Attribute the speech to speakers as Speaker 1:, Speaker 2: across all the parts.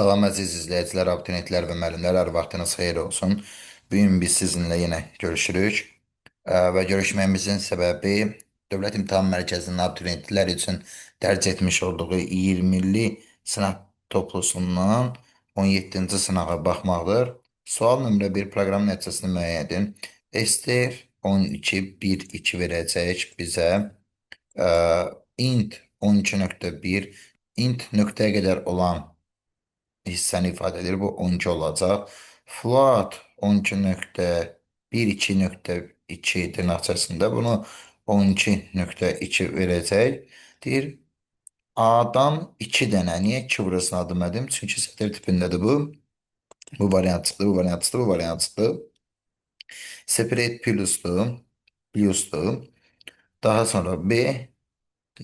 Speaker 1: Salam əziz izləyicilər, abituriyentlər və müəllimlər, hər vaxtınız xeyir olsun. Bu gün biz sizinlə yenə görüşürük və görüşməyimizin səbəbi Dövlət İmtahan Mərkəzinin abituriyentlər üçün dərc etmiş olduğu 20-li sınaq toplusundan 17-ci sınağa baxmaqdır. Sual nömrə 1 proqram nəticəsini müəyyən edin. STR 12.1.2 verəcək bizə. Ə, int 12.1 int nöqtəyə qədər olan hissəni ifadə edir. Bu 12 olacaq. Float 12.1.2.2 dırnaq içərisində bunu 12.2 verəcək. Deyir A-dan 2 dənə. Niyə 2 burasını adım edim? Çünki sətr tipindədir bu. Bu variant çıxdı, bu variant çıxdı, bu variant çıxdı. Separate plusdur. Plusdur. Daha sonra B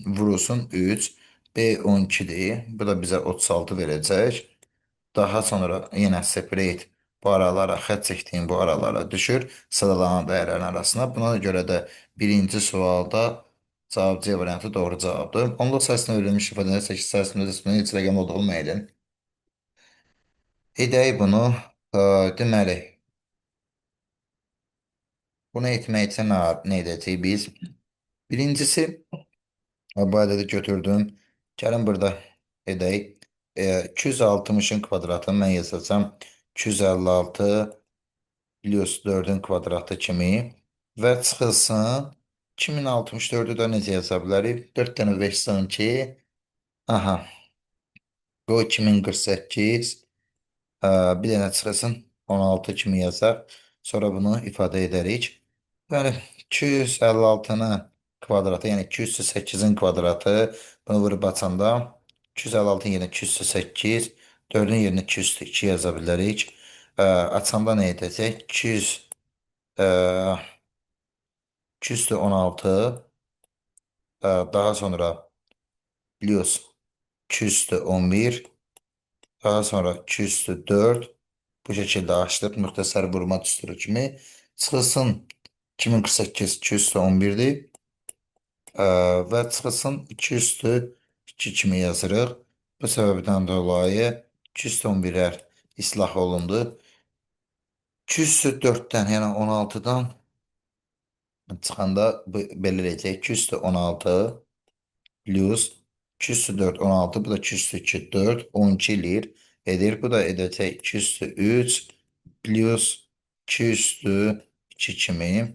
Speaker 1: vurulsun 3. B 12'dir. Bu da bizə 36 verəcək. Daha sonra yenə separate bu aralara, xətt çəkdiyim bu aralara düşür sıralanan dəyərlərin arasına. Buna görə də birinci sualda cavab C variantı doğru cavabdır. Onluq sayısına verilmiş ifadələr 8 sayısında disiplinə heç rəqəm olduğu müəyyən edin. Edək bunu. Deməli, bunu etmək üçün nə edəcəyik biz? Birincisi, bu ədədi götürdüm. Gəlin burada edək. 260-ın kvadratını mən yazacağam. 256 plus 4'ün kvadratı kimi və çıxılsın 2064'ü də necə yaza bilərik? 4 dənə 5 ki, aha, bu 2048, bir dənə çıxılsın 16 kimi yazaq. Sonra bunu ifadə edərik. Yəni 256'nın kvadratı, yəni 208'in kvadratı, bunu vurub açanda 256'ın yerinə 208, 4'ün yerinə 202 yaza bilərik. Açanda nə edəcək? 200 216, daha sonra plus 211, daha sonra 204, bu şekilde açtık. Müxtəsər vurma düsturu kimi. Çıxılsın 2048 211'dir. Və çıxılsın 202 kimi yazırıq. Bu səbəbdən dolayı 211'lər islah olundu. 204'dən, yəni 16'dan çıxanda belə eləyəcək. 216 plus 204 16, bu da 202 4 12 edir. Bu da edəcək 203 plus 202 kimi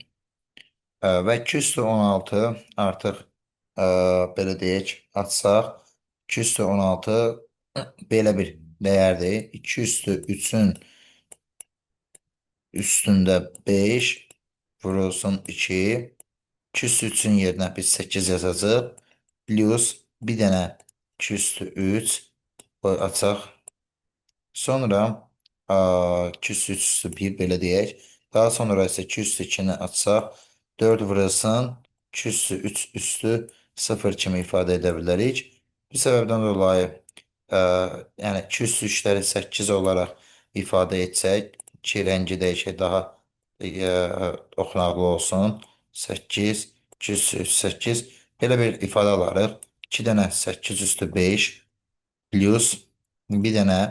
Speaker 1: və 216 artıq belə deyək açsaq 216 belə bir dəyərdir. 203'ün üstündə 5 vurulsun 2. 203'ün yerinə biz 8 yazacaq. Plus bir dənə 203 açaq. Sonra 203 1 belə deyək. Daha sonra isə 202'ni açsaq 4 vurulsun 203 üstü 0 kimi ifadə edə bilərik. Bu səbəbdən dolayı yəni 203'ləri 8 olaraq ifadə etsək, ki rəngi dəyişək daha oxunaqlı olsun. 8 208 belə bir ifadə alarıq. 2 dənə 8 üstü 5 plus bir dənə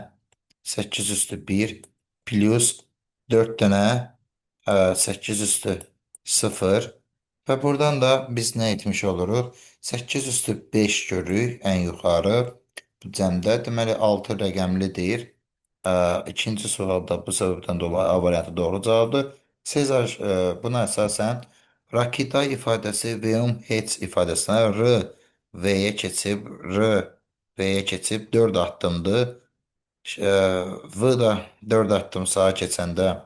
Speaker 1: 8 üstü 1 plus 4 dənə 8 üstü 0 və buradan da biz nə etmiş oluruq? 8 üstü 5 görürük ən yuxarı bu cəmdə. Deməli 6 rəqəmlidir. İkinci sualda bu səbəbdən dolayı A variantı doğru cavabdır. Sezar buna əsasən Rakita ifadəsi Veum Heç ifadəsinə V-yə keçib, V-yə keçib 4 addımdır. V da 4 addım sağa keçəndə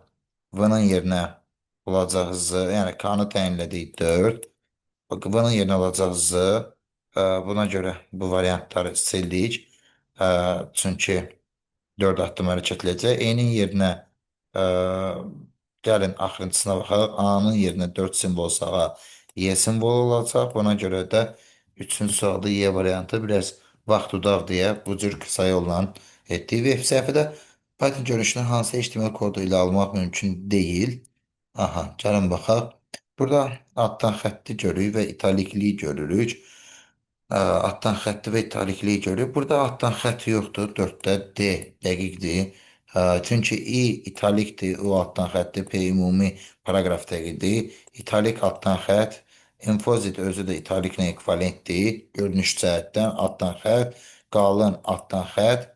Speaker 1: V-nın yerinə olacaq Z, yəni K-nı təyinlədik 4. V-nın yerinə olacaq Z. Buna görə bu variantları sildik. Çünki 4 addım hərəkətləyəcək. E-nin yerinə gəlin axırıncısına baxaq. A-nın yerinə 4 simvol sağa Y simvolu olacaq. Buna görə də 3-cü sualda Y variantı biraz vaxt udaq deyə bu cür qısa yolla etdik. Web səhifədə Python görünüşünü hansı HTML kodu ilə almaq mümkün deyil. Aha, gəlin baxaq. Burada altdan xətti görürük və italikliyi görürük. Altdan xətti və italikliyi görür. Burada altdan xətt yoxdur. 4-də D dəqiqdir. Çünki I italikdir, o altdan xəttdir. P ümumi paraqraf dəqiqdir. İtalik altdan xətt. Enfozit özü də italiklə ekvivalentdir. Görünüş cəhətdən altdan xətt, qalın altdan xətt,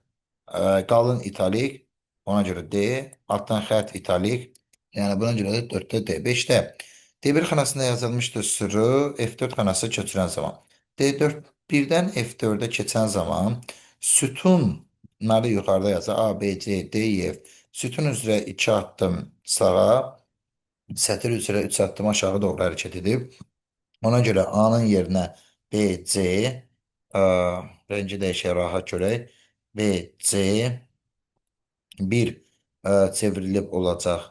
Speaker 1: qalın italik. Ona görə D, altdan xətt italik. Yəni buna görə də 4-də D. 5-də D1 xanasında yazılmışdır sürü F4 xanası köçürən zaman. D4 birdən F4'e keçən zaman sütunları yuxarıda yazır. A, B, C, D, E, F. Sütun üzrə 2 addım sağa, sətir üzrə 3 addım aşağı doğru hərəkət edib. Ona görə A'nın yerinə B, C, ə, birinci dəyişək rahat görək. B, C, bir çevrilib olacaq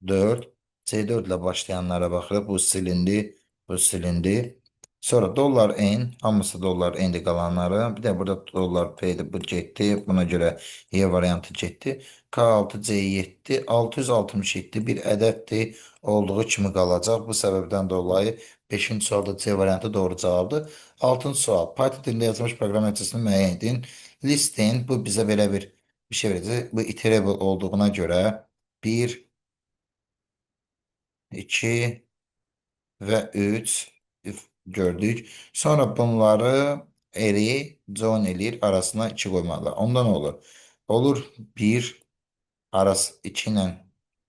Speaker 1: 4. C4 ilə başlayanlara baxırıq. Bu silindi, bu silindi. Sonra dollar N, hamısı dollar N'dir qalanları. Bir də burada dollar P'dir, bu getdi. Buna görə Y variantı getdi. K6C7 667 bir ədəddir. Olduğu kimi qalacaq. Bu səbəbdən dolayı 5-ci sualda C variantı doğru cavabdır. 6-cı sual. Python dilində yazılmış proqram nəticəsini müəyyən edin. Listin bu bizə belə bir şey verəcək. Bu iterable olduğuna görə 1, 2 ve 3 gördük. Sonra bunları eri join eləyir, arasına 2 koymalılar. Onda ne olur? Olur 1 arası 2 ilə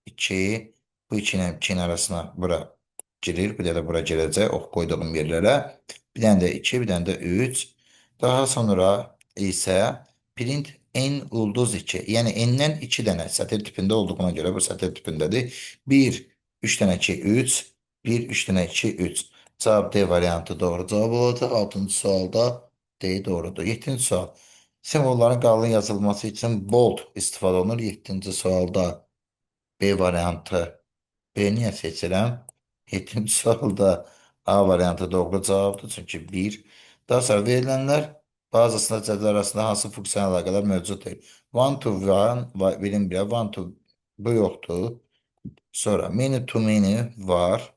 Speaker 1: 2, bu 2 ilə 2'nin arasına bura girir. Bir də bura girəcək ox koyduğum yerlərə. Bir dənə də 2, bir dənə də 3. Daha sonra isə print n ulduz 2. Yəni n'dən 2 dənə sətir tipində olduğuna görə bu sətir tipindədir. 1, 3 dənə 2, 3, 1, 3 dənə 2, 3. Cavab D variantı doğru cavab olacaq. 6-cı sualda D doğrudur. 7-ci sual. Simvolların qalın yazılması için bold istifadə olunur. 7-ci sualda B variantı. B niyə seçirəm? 7-ci sualda A variantı doğru cavabdır. Çünki 1. Daha sonra verilənlər bazısında cədvəl arasında hansı funksiyon əlaqələr mövcuddur? One to one bilinmir. One to bu yoxdur. Sonra many to many var.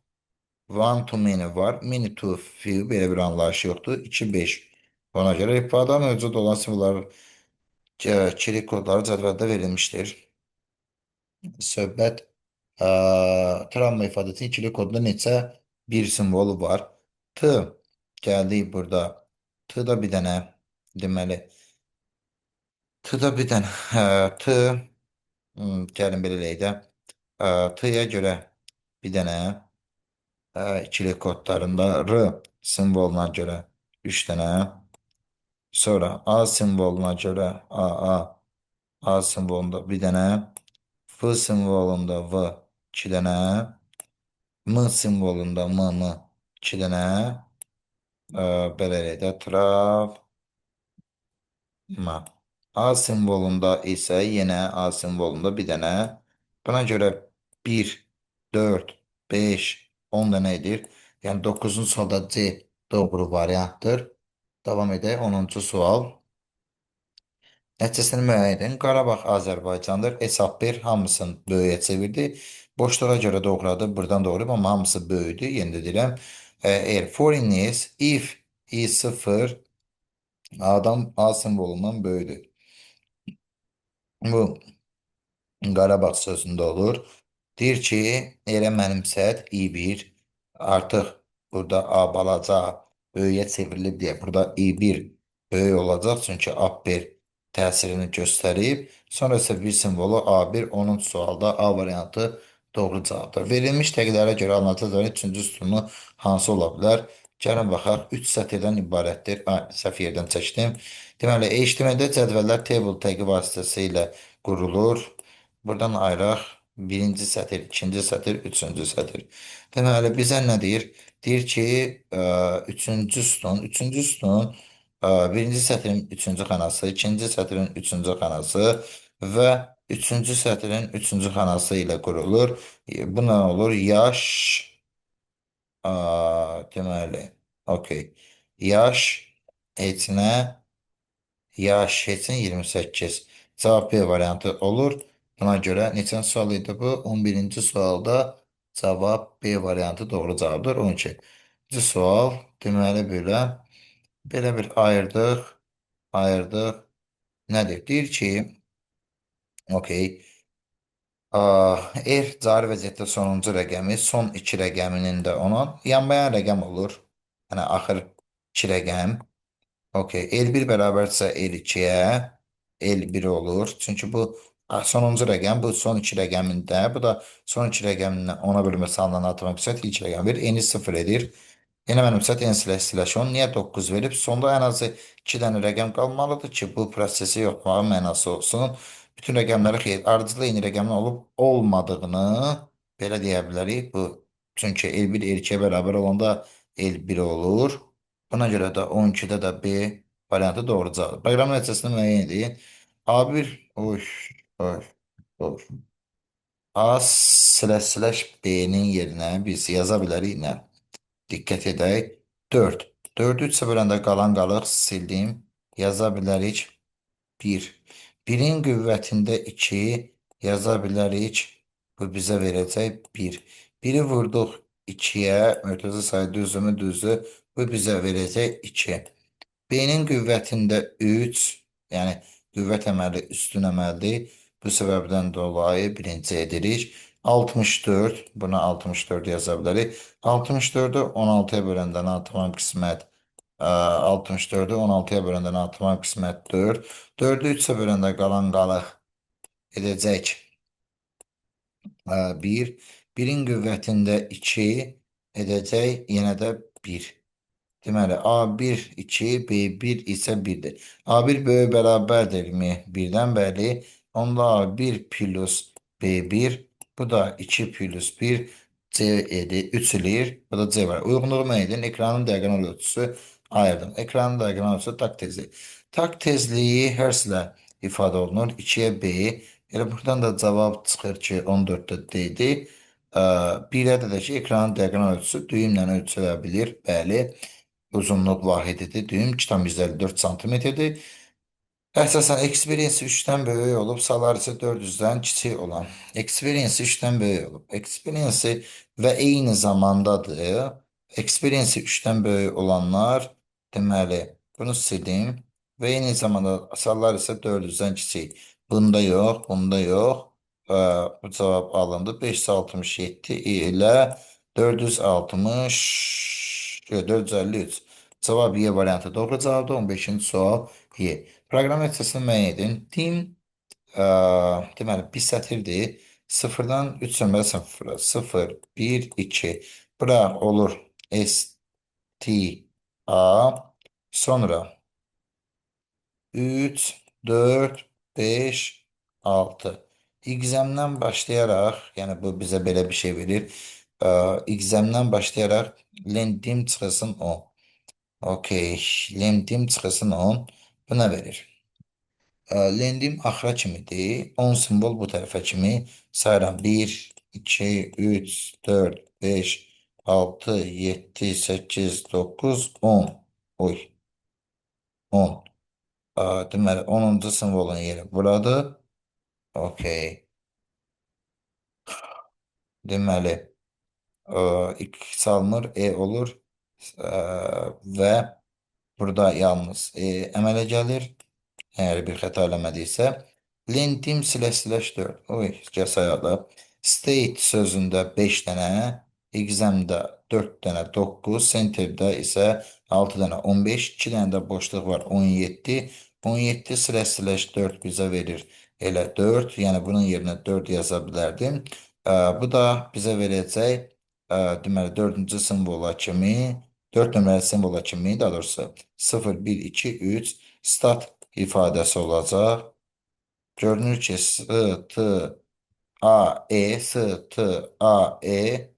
Speaker 1: One to many var. Many to few belə bir anlayış yoxdur. 2, 5. Ona görə ifada mövcud olan simvollar kiçik kodları cədvəldə verilmişdir. Söhbət travma ifadəsinin ikili kodunda neçə bir simvolu var? T gəldik burada. T-da bir dənə deməli. T-da bir dənə. T gəlin belə eləyək də. T-ya görə bir dənə ikili kodlarında R simvoluna görə 3 dənə. Sonra A simvoluna görə A simvolunda bir dənə. F simvolunda V 2 dənə. M simvolunda M 2 dənə. Belə eləyək də. Travma. A simvolunda isə yenə A simvolunda bir dənə. Buna görə 1, 4, 5, 10 dənə edir. Yəni 9-cu sualda C doğru variantdır. Davam edək. 10-cu sual. Nəticəsini müəyyən edin. Qarabağ Azərbaycandır. S1 hamısını böyüyə çevirdi. Boşluğa görə doğradı. Buradan doğrayıb, amma hamısı böyüdü. Yenə də deyirəm. Eğer foreign is, if i0 A'dan A simvolundan böyüdür. Bu Qarabağ sözündə olur. Deyir ki, elə mənimsət i1 artıq burada A balaca böyüyə çevrilib deyə. Burada i1 böyük olacaq. Çünki A1 təsirini göstərib. Sonra isə bir simvolu A1 onun sualda A variantı doğru cavabdır. Verilmiş təqdirlərə görə alınacaq üçüncü sütunu hansı ola bilər? Gəlin baxaq. 3 sətirdən ibarətdir. Səhv yerdən çəkdim. Deməli, HTML-də cədvəllər table təqi vasitəsilə qurulur. Buradan ayıraq. Birinci sətir, ikinci sətir, üçüncü sətir. Deməli, bizə nə deyir? Deyir ki, üçüncü sütun, birinci sətrin üçüncü xanası, ikinci sətrin üçüncü xanası və üçüncü sətrin üçüncü xanası ilə qurulur. Bu nə olur? Yaş, deməli, okey. Yaş, etinə, yaş için 28. Cevap B variantı olur. Buna göre neçən sual idi bu? 11-ci sualda cevap B variantı doğru cavabdır. 12. Sual deməli belə. Belə bir ayırdıq. Ayırdıq. Nədir? Deyir ki, okey. Cari vəziyyətdə sonuncu rəqəmi, son iki rəqəminin də onun yanmayan rəqəm olur. Yəni, axır iki rəqəm. Okey. L1 bərabərsə L2-yə, L1 olur. Çünki bu sonuncu rəqəm, bu son iki rəqəmində, bu da son iki rəqəmindən ona bölməsi alınan matematik ilk rəqəm verir. Eni 0 edir. Yine mənimsət n slash 10 niyə 9 verib? Sonda ən azı 2 dənə rəqəm qalmalıdır ki, bu prosesi yoxlamağın mənası olsun. Bütün rəqəmləri xeyir, ardıcılı eyni rəqəmin olub olmadığını belə deyə bilərik. Bu çünki L1 L2-yə bərabər olanda L1 olur. Buna görə də 12-də də B variantı doğru cavabdır. Proqram nəticəsini müəyyən edin. A1 oy, oy, oy. A slash B-nin yerinə biz yaza bilərik nə? Dikkat edək. 4. 4'ü 3'e böləndə qalan qalıq. Sildim. Yaza bilərik. 1. 1'in qüvvətində 2 yaza bilərik. Bu bizə verəcək 1. 1'i vurduq 2'yə. Mürtəzə sayı düzümü düzü. Bu bizə verəcək 2. B'nin qüvvətində 3, yəni qüvvət əməli üstün əməldir. Bu səbəbdən dolayı birinci edirik. 64, buna 64 yaza bilərik. 64'ü 16'ya böləndə natılan qismət 64'ü 16'ya böləndə natılan qismət 4. 4'ü 3'e böləndə qalan qalıq edəcək 1. 1'in qüvvətində 2 edəcək yenə də 1. Deməli, A1, 2, B1 isə 1'dir. A1 böyük bərabərdirmi? 1'dən bəli. Onda A1 plus B1, bu da 2 plus 1, C edir, 3 eləyir. Bu da C var. Uyğunluğu müəyyən edin. Ekranın diagonal ölçüsü ayırdım. Ekranın diagonal ölçüsü tak tezliyi. Tak tezliyi hertzlə ifadə olunur. 2'yə B. Elə buradan da cavab çıxır ki, 14'də D-dir. 1'ə də ki, ekranın diagonal ölçüsü düyümlə ölçülə bilir. Bəli. Uzunluq vahididir. Düyüm 2,54 santimetrdir. Əsasən experience 3'dən böyük olub, sayılar isə 400'dən kiçik olan. Experience 3'dən böyük olub. Experience və eyni zamandadır. Experience 3'dən böyük olanlar, deməli, bunu sildim. Və eyni zamanda sayılar isə 400'dən kiçik. Bunda yox, bunda yox. Bu cavab alındı. 567 ilə 460, 453. Cevap Y variantı doğru cevaptı. 15. sual Y. Proqram nəticəsini müəyyən edin. Tim deməli bir sətirdir. 0'dan 3 nömrə 0, 0, 1, 2. Bura olur S, T, A. Sonra 3, 4, 5, 6. İgzəmdən başlayaraq, yəni bu bizə belə bir şey verir. İgzəmdən başlayaraq lendim çıxısın 10. Okey. Lendim çıxısın 10. Bu nə verir? Lendim axıra kimidir. 10 simvol bu tərəfə kimi sayıram. 1, 2, 3, 4, 5, 6, 7, 8, 9, 10. Oy. 10. Deməli 10-cu simvolun yeri buradır. Okey. Deməli x salınır, olur. Və burada yalnız əmələ gəlir. Eğer bir hata eləmədiysə. Lentim slash 4. Oy, cəsayada. State sözündə 5 dənə, examdə 4 dənə 9, centerdə isə 6 dənə 15, 2 dənə də boşluq var 17. 17 slash 4 bizə verir elə 4. Yəni bunun yerinə 4 yaza bilərdim. Bu da bizə verəcək deməli 4-cü simvola kimi 4 nömrəli simvola kimi daha doğrusu 0, 1, 2, 3 stat ifadəsi olacaq. Görünür ki, S, T, A, E, S, T, A, E,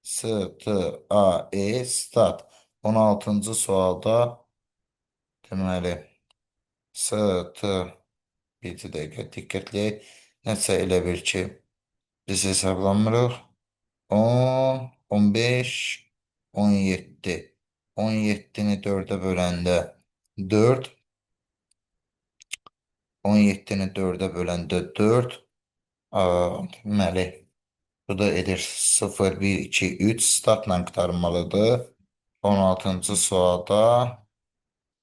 Speaker 1: S, T, A, E, stat. 16-cı sualda deməli S, T, bir dəqiqə diqqətli nəsə elə bir ki, biz hesablamırıq. 10, 15, 17. 17'ni 4'e böləndə 4. 17'ni 4'e böləndə 4. Deməli, bu da edir 0, 1, 2, 3 statla qurtarmalıdır. 16-cı sualda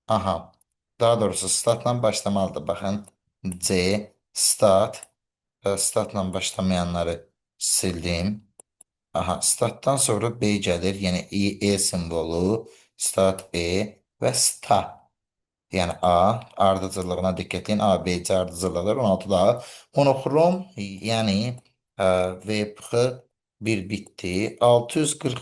Speaker 1: Aha. Daha doğrusu statla başlamalıdır. Baxın. C. Stat. Statla başlamayanları sildim. Aha. Statdan sonra B gəlir. Yəni E simvolu. Stat E və sta. Yəni A ardıcıllığına diqqət edin. A, B, C ardıcıllıqlar 16 daha. Monoxrom, yəni VPX bir bitdi. 640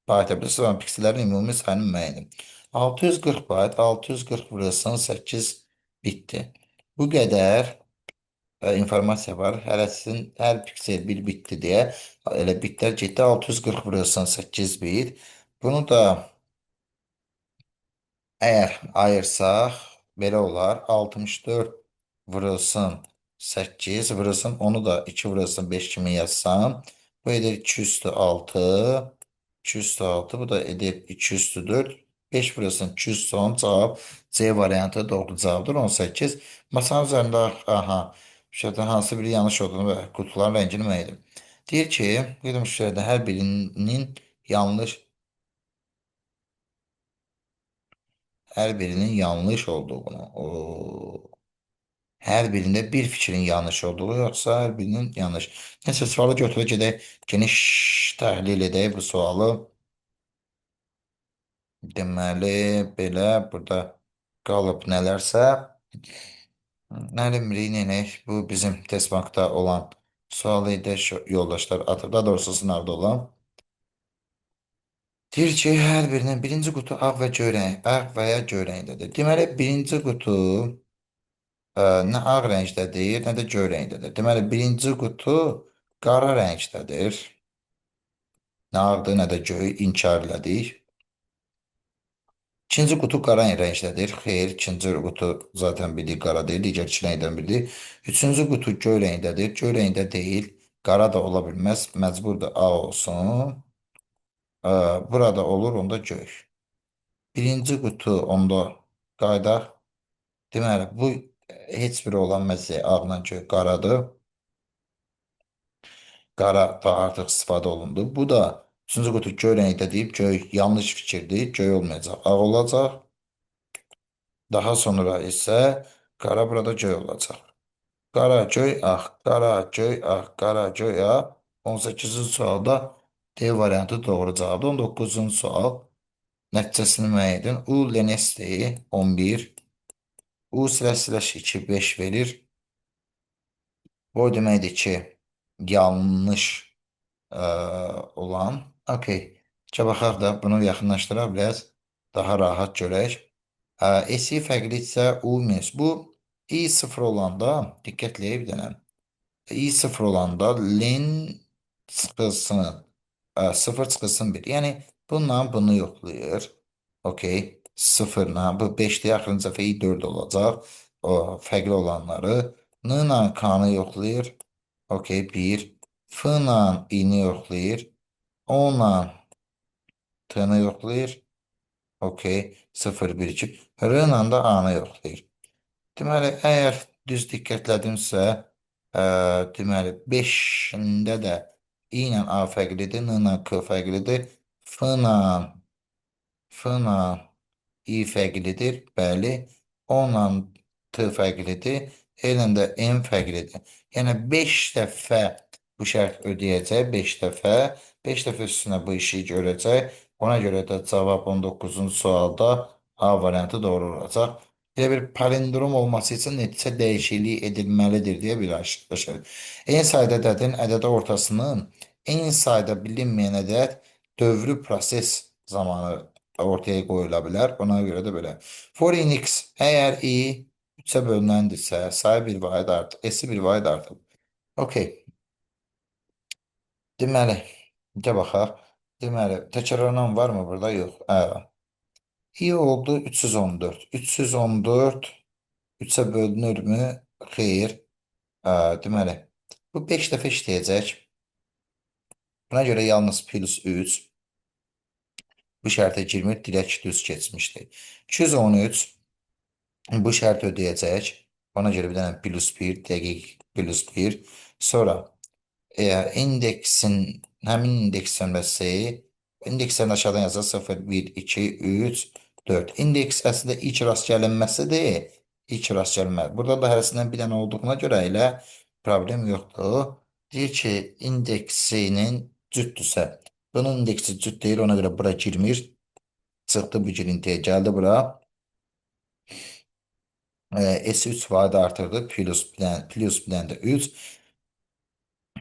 Speaker 1: bayta bilirsiniz, amma piksellərin ümumi sayını müəyyən edin. 640 bayt, 640 vurulsun 8 bitdi. Bu qədər informasiya var. Hələ sizin hər piksel bir bitdi deyə elə bitlər getdi 640 vurulsun 8 bit. Bunu da eğer ayırsaq, belə olar. 64 vurulsun 8 vurulsun. Onu da 2 vurulsun 5 kimi yazsam. Bu edir 2 üstü 6. 2 üstü 6. Bu da edir 2 üstü 4. 5 vurulsun 2 üstü 10. Cevap C variantı doğru cevapdır. 18. Masanın üzerinde aha. Şurada hansı biri yanlış olduğunu ve kutuların rengini müəyyən. Deyir ki, bir müştəride hər birinin yanlış olduğunu. Her birinde bir fikrin yanlış olduğu yoksa her birinin yanlış. Neyse sualı götürə gedək. Geniş təhlil edək bu sualı. Deməli belə burada qalıb nələrsə. Nə bilmirik neynək. Bu bizim test bankda olan sual idi. Şu yoldaşlar atıb. Daha doğrusu sınavda olan. Deyir ki, hər birinin birinci qutu ağ və göy rəng, ağ və ya göy rəngdədir. Deməli birinci qutu nə ağ rəngdədir, nə də göy rəngdədir. Deməli, birinci qutu qara rəngdədir. Nə ağdır, nə də göy inkar elədik. İkinci qutu qara rəngdədir. Xeyr, ikinci qutu zaten bildik qara deyil, digər iki rəngdən biridir. Üçüncü qutu göy rəngdədir. Göy rəngdə deyil, qara da ola bilməz. Məcburdur ağ olsun. Burada olur, onda göy. Birinci qutu onda qaydaq. Deməli, bu heç biri olan məzəyə ağla göy qaradır. Qara da artıq istifadə olundu. Bu da üçüncü qutu göy rəngdə deyib göy yanlış fikirdir. Göy olmayacaq, ağ olacaq. Daha sonra isə qara burada göy olacaq. Qara, göy, ağ, qara, göy, ağ, qara, göy, ağ. 18-ci sualda D variantı doğru cavabdır. 19-cu sual nəticəsini müəyyən edin. U Lenesti 11. U silə 2 5 verir. Bu o deməkdir ki, yanlış olan. Okey. Baxaq da bunu yaxınlaşdıraq biraz daha rahat görək. SI fərqlidirsə U minus. Bu i sıfır olanda diqqətlə bir dənə. I sıfır olanda len çıxılsın. Sıfır çıxılsın 1. Yəni bununla bunu yoxlayır. Okey. Sıfırla. Bu 5'te axırıncı dəfə i 4 olacaq. O fərqli olanları. N ilə K-nı yoxlayır. Okey. 1. F ilə i-ni yoxlayır. O ilə T-nı yoxlayır. Okey. 0, 1, 2. R ilə də A-nı yoxlayır. Deməli, əgər düz diqqətlədimsə, deməli 5-də də i ilə A fərqlidir, n ilə K fərqlidir, f ilə i fərqlidir, bəli, o ilə t fərqlidir, e ilə də m fərqlidir. Yəni 5 dəfə bu şərt ödəyəcək, 5 dəfə, 5 dəfə üstünə bu işi görəcək. Ona görə də cavab 19-cu sualda A variantı doğru olacaq. Belə bir palindrom olması üçün neçə dəyişiklik edilməlidir deyə bir araşdırır. En sayda ədədin ədədə ortasının en sayda bilinməyən ədəd dövrü proses zamanı ortaya qoyula bilər. Ona görə də belə. For in x əgər i 3-ə bölünəndirsə, sayı bir vahid artıb, s-i bir vahid artıb. Okey. Deməli, gəl baxaq. Deməli, təkrarlanan varmı burada? Yox. İyi oldu 314. 314 3'e bölünür mü? Xeyr. Deməli, bu 5 dəfə işləyəcək. Buna görə yalnız plus 3 bu şərtə girmir, direkt düz keçmişdi. 213 bu şərt ödəyəcək. Ona görə bir dənə plus 1, dəqiq plus 1. Sonra indeksin, həmin indeksin və indekslərini aşağıdan yazır 0, 1, 2, 3, 4. İndeks əslində ilk rast gəlinməsi deyil. İlk rast gəlmə. Burada da hərəsindən bir dənə olduğuna görə elə problem yoxdur. Deyir ki, indeksinin cütdürsə. Bunun indeksi cüt deyil, ona görə bura girmir. Çıxdı bu girintiyə, gəldi bura. S3 vade artırdı. Plus bir dənə də 3.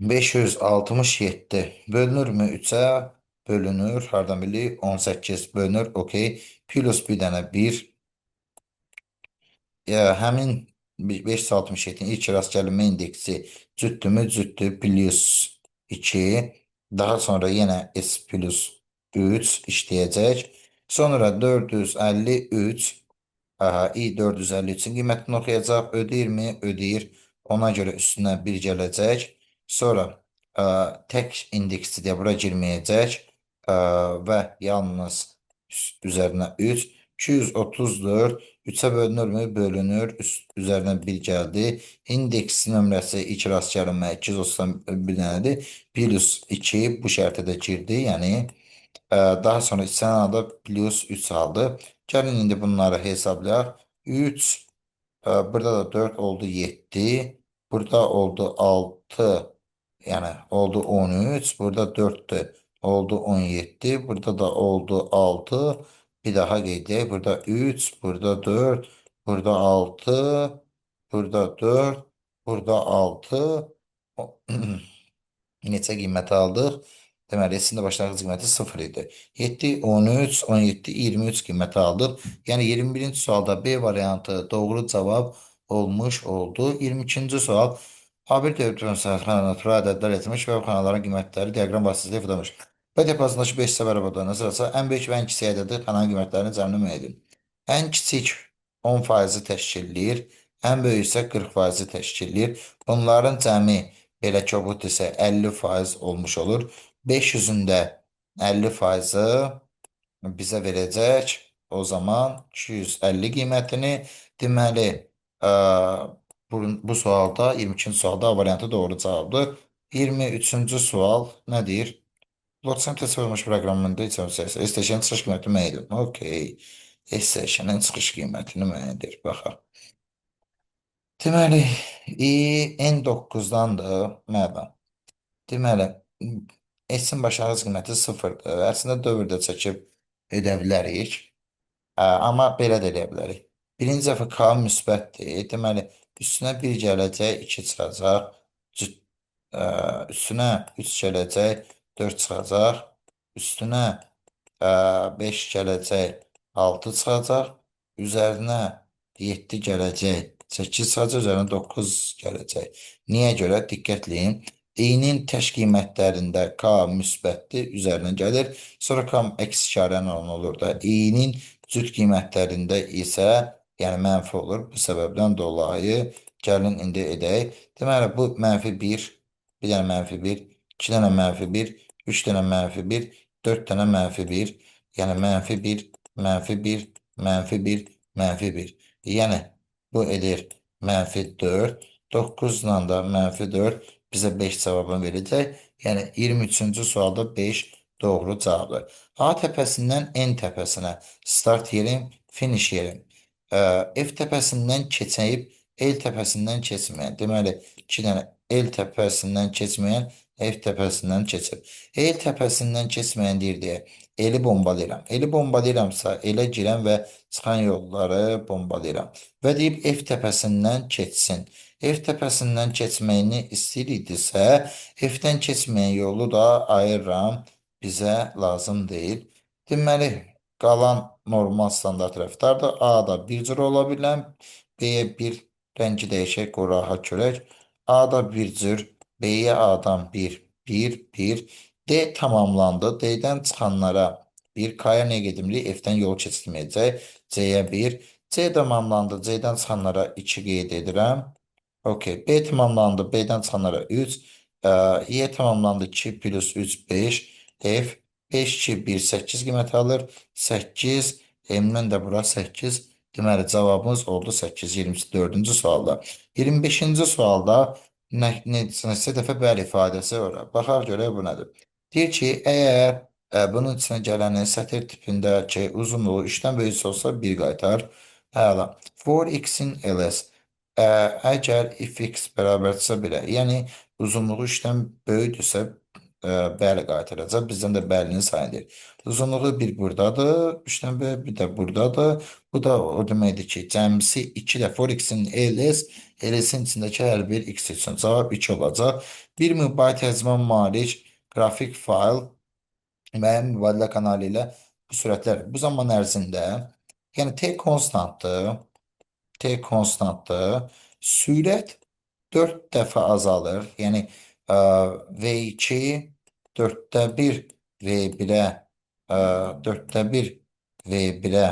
Speaker 1: 567 bölünürmü 3'e? Bölünür. Hardan bilik? 18 bölünür. Okey. Plus bir dənə 1. Həmin 567'nin ilk rast gəlmə indeksi cütdürmü? Cütdür. Plus 2. Daha sonra yenə S plus 3 işləyəcək. Sonra 453. Aha, i 453'ün qiymətini oxuyacaq. Ödəyirmi? Ödəyir. Ona görə üstünə 1 gələcək. Sonra tək indeksli deyə bura girməyəcək. Və yalnız üzərinə 3. 234 3'e bölünürmü? Bölünür. Üzərinə 1 gəldi. İndeks nömrəsi ilk rast gəlinmə 231 dənədir. Plus 2 bu şərtə də girdi. Yəni daha sonra sənada plus 3 aldı. Gəlin indi bunları hesablayaq. 3, burada da 4 oldu 7. Burada oldu 6. Yani oldu 13. Burada 4'tü. Oldu 17. Burada da oldu 6. Bir daha qeyd. Burada 3. Burada 4. Burada 6. Burada 4. Burada 6. Neçə qiymət aldıq? Deməli, S-nin də başlanğıc qiyməti 0 idi. 7, 13, 17, 23 qiyməti aldıq. Yəni 21-ci sualda B variantı doğru cavab olmuş oldu. 22-ci sual. A1 dövlət sənədxana natural ədədlər etmiş və xanaların qiymətləri diaqram vasitəsilə ifadə B depozundakı 5 səfər abadlarına sırası ən böyük və ən kiçik ədədi xananın qiymətlərini cəmləmək edin. Ən kiçik 10% təşkil edir. Ən böyük isə 40% təşkil edir. Bunların cəmi belə kobud isə 50% olmuş olur. 500'ün də 50%'ı bizə verəcək. O zaman 250 qiymətini. Deməli, bu sualda 22-ci sualda A variantı doğru cavabdır. 23-cü sual nə deyir? Lotsam təsvirləmiş proqramında S-seçenin çıxış qiymətini müəyyən edin. Okey. S-seçenin çıxış qiymətini müəyyən edir. Baxaq. Deməli, N9-dandır məbən. Deməli, S-in başlanğıc qiyməti 0'dır. Əslində dövrdə çəkib edə bilərik. Amma belə də edə bilərik. Birinci dəfə K müsbətdir. Deməli, üstünə 1 gələcək, 2 çıxacaq. Üstünə 3 gələcək, 4 çıxacaq. Üstünə 5 gələcək, 6 çıxacaq. Üzərinə 7 gələcək, 8 çıxacaq. Üzərinə 9 gələcək. Niyə görə? Diqqətləyin. İ'nin təş qiymətlərində K müsbətdir, üzərinə gəlir. Sonra K əks işarəni olur da. İ'nin cüt qiymətlərində isə yəni mənfi olur. Bu səbəbdən dolayı gəlin indi edək. Deməli, bu mənfi 1, bir dənə mənfi 1, 2 dənə mənfi 1, 3 dənə mənfi 1, 4 dənə mənfi 1, yəni mənfi 1, mənfi 1, mənfi 1, mənfi 1. Yəni, bu edir mənfi 4, 9 ilə da mənfi 4 bizə 5 cavabını verəcək. Yəni, 23-cü sualda 5 doğru cavabdır. A təpəsindən N təpəsinə start yerim, finish yerim. F təpəsindən keçəyib L təpəsindən keçməyən. Deməli, 2 dənə L təpəsindən keçməyən F təpəsindən keçib. L təpəsindən keçməyən deyir deyə. Eli bombalayıram. Eli bombalayıramsa elə girən və çıxan yolları bombalayıram. Və deyib F təpəsindən keçsin. F təpəsindən keçməyini istəyirdisə, F-dən keçməyən yolu da ayırıram. Bizə lazım deyil. Deməli, qalan normal standart rəftardır. A-da bir cür ola bilən, B-yə bir rəngi dəyişək, rahat görək. A-da bir cür, B-yə A-dan 1, 1, 1. D tamamlandı. D-dən çıxanlara 1, K-ya nə gedimli? F-dən yol keçilməyəcək. C-yə 1. C tamamlandı. C-dən çıxanlara 2 qeyd edirəm. Okey. B tamamlandı. B-dən çıxanlara 3. Y tamamlandı. 2 plus 3, 5. F 5, 2, 1, 8 qiymət alır. 8. M-dən də bura 8. Deməli, cavabımız oldu 8. 24-cü sualda. 25-ci sualda neçə dəfə bəli ifadəsi var. Baxaq görək bu nədir. Deyir ki, əgər Bunun içine gələn sətir tipindəki uzunluğu 3-dən böyüksə olsa 1 qaytar. Əla. For x-in ls. Əgər if(x) bərabərdirsə belə, yəni uzunluğu 3-dən böyükdürsə, bəli qaytaracaq. Bizdən də bəlinin sayıdır. Uzunluğu 1 buradadır, 3-dən böyük bir də buradadır. Bu da o deməkdir ki, cəmsi 2 də for x-in ls, ls-in içindəki hər bir x üçün cavab 2 olacaq. 1 MB həcmə malik qrafik fayl müəyyən mübadilə kanalı ilə bu sürətlər bu zaman ərzində, yəni T konstantdır, sürət 4 dəfə azalır. Yəni V2 4də 1 V1-ə 4də 1 V1-ə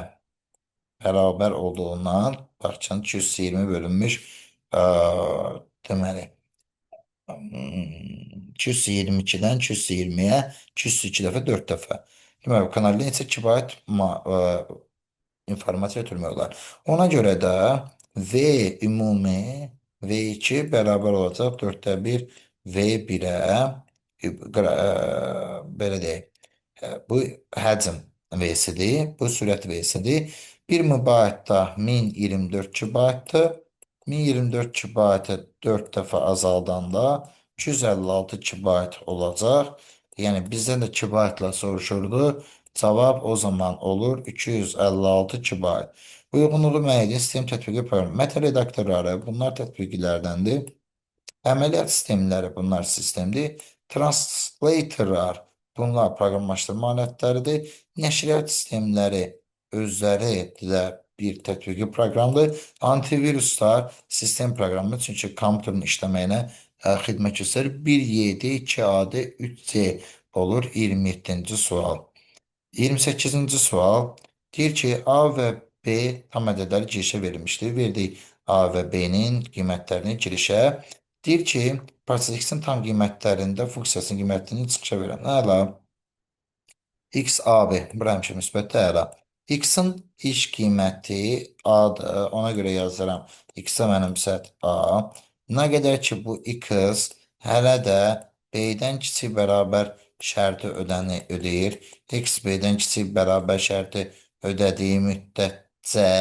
Speaker 1: bərabər olduğundan baxın 220 bölünmüş ə, deməli 222-dən 220-yə 202 dəfə 4 dəfə. Deməli, kanalda neçə kibayt informasiya ötürmək olar. Ona görə də V ümumi V2 bərabər olacaq 4də 1 V1-ə belə deyək. Bu həcm V-sidir, bu sürət V-sidir. 1 MB-da 1024 kibaytdır. 1024 kibaytı 4 dəfə azaldanda 256 kibayt olacaq. Yəni bizdən də kibaytla soruşurdu. Cavab o zaman olur 256 kibayt. Uyğunluğu müəyyən edin, sistem tətbiqi proqramı. Mətn redaktorları bunlar tətbiqlərdəndir. Əməliyyat sistemləri bunlar sistemdir. Translatorlar bunlar proqramlaşdırma alətləridir. Nəşriyyat sistemləri özləri də bir tətbiqi proqramdır. Antiviruslar sistem proqramı çünki kompüterin işləməyinə xidmət göstərir. 1Y-D, 2AD, 3C olur 27-ci sual. 28-ci sual deyir ki, A və B tam ədədləri girişə verilmişdir. Verdik A və B-nin qiymətlərini girişə. Deyir ki, parçası X-in tam qiymətlərində funksiyasının qiymətini çıxışa verən. Əla. X, A, B. Bura həmişə müsbətdə əla. X-in iş qiyməti A-dır. Ona görə yazıram. X-ə mənimsət A. Nə qədər ki, bu X hələ də B-dən kiçik bərabər şərti ödəyir. X B-dən kiçik bərabər şərti ödədiyi müddətcə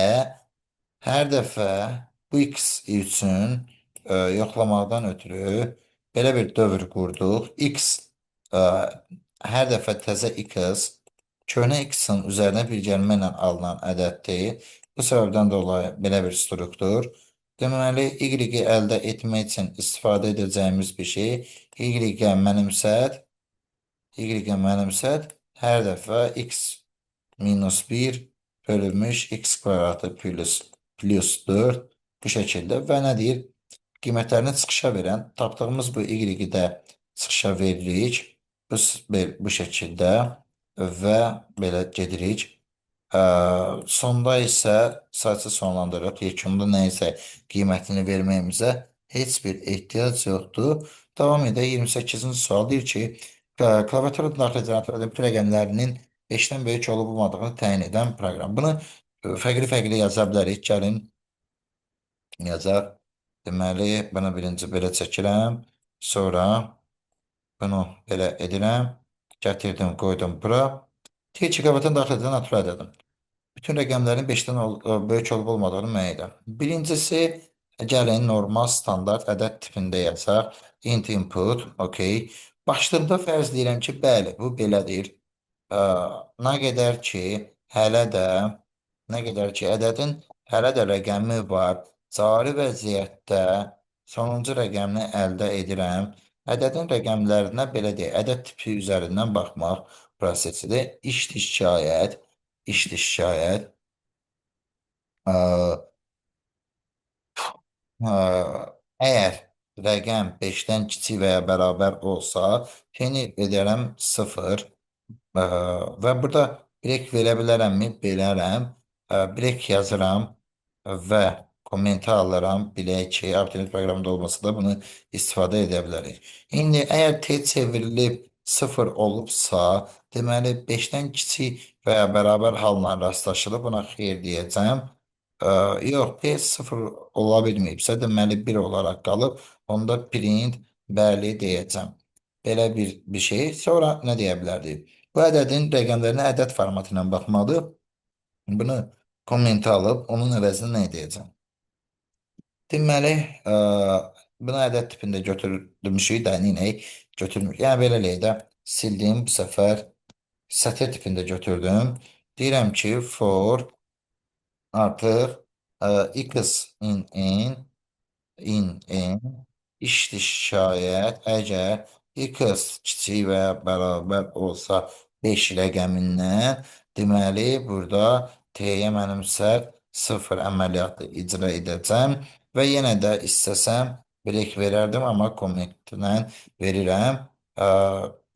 Speaker 1: hər dəfə bu X üçün yoxlamaqdan ötürü belə bir dövr qurduq. X hər dəfə təzə X köhnə X-in üzərinə bir gəlmə ilə alınan ədəddir. Bu səbəbdən dolayı belə bir struktur. Deməli, Y-i əldə etmək üçün istifadə edəcəyimiz bir şey Y-ə mənimsət hər dəfə X minus 1 bölünmüş X kvadratı plus 4 bu şəkildə və nə deyir? Qiymətlərini çıxışa verən tapdığımız bu Y-i də çıxışa veririk. Bu şəkildə və belə gedirik. Sonda isə sayısı sonlandırırıq. Yekunda nə isə qiymətini verməyimizə heç bir ehtiyac yoxdur. Davam edək. 28-ci sual deyir ki, klaviatura daxil edilən bütün rəqəmlərinin 5-dən böyük olub olmadığını təyin edən proqram. Bunu fərqli-fərqli yaza bilərik. Gəlin yazaq. Deməli, bunu birinci belə çəkirəm. Sonra bunu belə edirəm. Gətirdim, qoydum bura. Deyir ki, klaviatura daxil edilən natural ədədim. Bütün rəqəmlərin 5-dən böyük olub olmadığını müəyyən edin. Birincisi, gəlin normal standart ədəd tipində yazaq. Int input, okey. Başlıqda fərzləyirəm ki, bəli, bu belədir. Nə qədər ki, ədədin hələ də rəqəmi var. Cari vəziyyətdə sonuncu rəqəmini əldə edirəm. Ədədin rəqəmlərinə belə deyək, ədəd tipi üzərindən baxmaq prosesidir. İşli şikayət. Əgər rəqəm 5-dən kiçik və ya bərabər olsa, yeni edərəm 0 və burada brek verə bilərəmmi? Verərəm. Brek yazıram və kommenti alıram. Bilək ki, Optimus proqramında olmasa da bunu istifadə edə bilərik. İndi əgər T çevrilib 0 olubsa, deməli 5-dən kiçik və ya bərabər halla rastlaşılıb. Buna xeyr deyəcəm. Yox, T 0 ola bilməyibsə, deməli 1 olaraq qalıb. Onda print bəli deyəcəm. Belə bir şey. Sonra nə deyə bilərdik? Bu ədədin rəqəmlərinə ədəd formatı ilə baxmalı. Bunu kommentə alıb onun əvəzində nə edəcəm? Deməli, bunu ədəd tipində götürmüşük də, neyək götürmüşük. Yəni belə eləyək də, sildim bu səfər, sətir tipində götürdüm. Deyirəm ki, for artıq x in işdir şayət əgər x kiçik və ya bərabər olsa 5 rəqəmindən, deməli burada t-yə mənim səhv 0 əməliyyatı icra edəcəm və yenə də istəsəm break verərdim, amma kommentlə verirəm. Ə,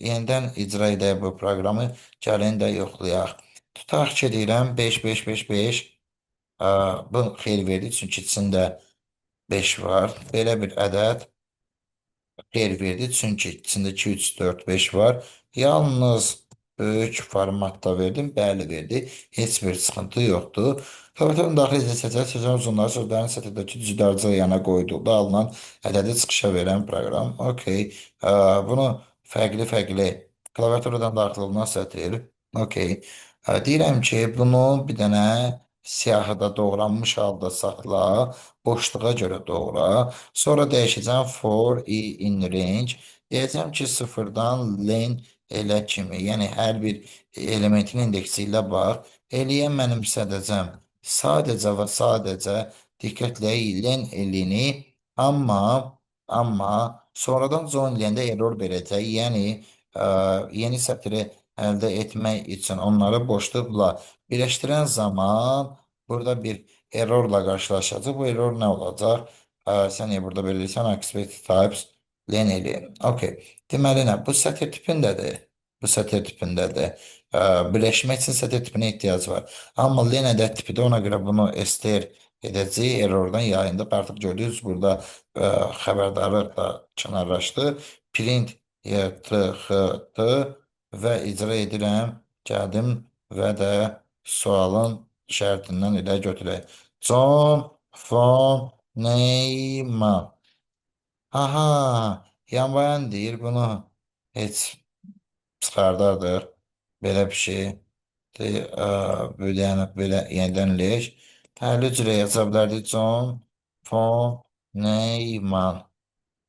Speaker 1: Yenidən icra edək bu proqramı, gəlin də yoxlayaq. Tutaq ki, deyirəm 5, 5, 5, 5. Bu xeyir verdi, çünki içində 5 var. Belə bir ədəd xeyir verdi, çünki içində 2, 3, 4, 5 var. Yalnız böyük formatda verdim, bəli verdi. Heç bir sıxıntı yoxdur. Klaviaturun daxil edici səslər sözün uzunluğu sözlərin sətirdəki cüdarcıq yana qoyduqda alınan ədədi çıxışa verən proqram. Okey. Bunu fərqli-fərqli klaviaturadan daxil olunan sətir. Okey. Deyirəm ki, bunu bir dənə siyahıda doğranmış halda saxla, boşluğa görə doğra. Sonra dəyişəcəm for i in range. Deyəcəm ki, sıfırdan len elə kimi. Yəni, hər bir elementin indeksi ilə bax. Eləyən mənimsədəcəm. Sadəcə və sadəcə diqqətlə len elini, amma sonradan join eləyəndə error verəcək. Yəni, yeni sətri əldə etmək üçün onları boşluqla birləşdirən zaman burada bir errorla qarşılaşacaq. Bu error nə olacaq? Sən burada belirləyirsən expected types len eləyir. Okay. Deməli nə? Bu sətir tipindədir. Bu sətir tipindədir. Birləşmək üçün sətir tipinə ehtiyac var. Amma len ədəd tipidir. Ona görə bunu ester edəcək. Errordan yayındıq. Artıq gördünüz burada xəbərdarlıq da kənarlaşdı. Print ytxt və icra edirəm. Gəldim və də sualın şərtindən ilə götürək. John von Neumann. Aha, yanbayan deyir bunu heç çıxardardır. Belə bir şey. Belə yenidən eləyək. Hələ cürə yaza bilərdik. John von Neumann.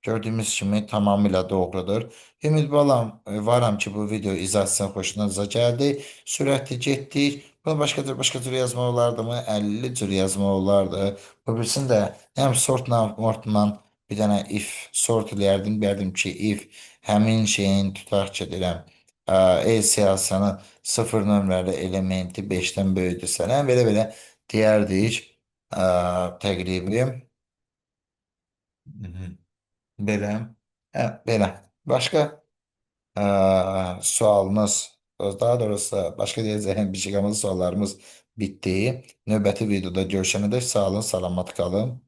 Speaker 1: Gördüğümüz kimi tamamıyla doğrudur. Ümid varam ki bu video izahsın xoşunuza gəldi. Sürətli getdik. Bunu başqa cür yazmaq olardı mı? 50 cür yazmaq olardı. Bu birisini də həm sortla, mortla bir dənə if sort eləyərdim. Deyərdim ki, if həmin şeyin tutaq ki, deyirəm, el siyahısını 0 nömrəli elementi 5-dən böyüdürsə, belə deyərdik. Təqribi. Mhm. Belə. Belə. Başqa sualınız, daha doğrusu başqa deyəcəyim bir şey qalmadı, suallarımız bitdi. Növbəti videoda görüşənədək sağ olun, salamat qalın.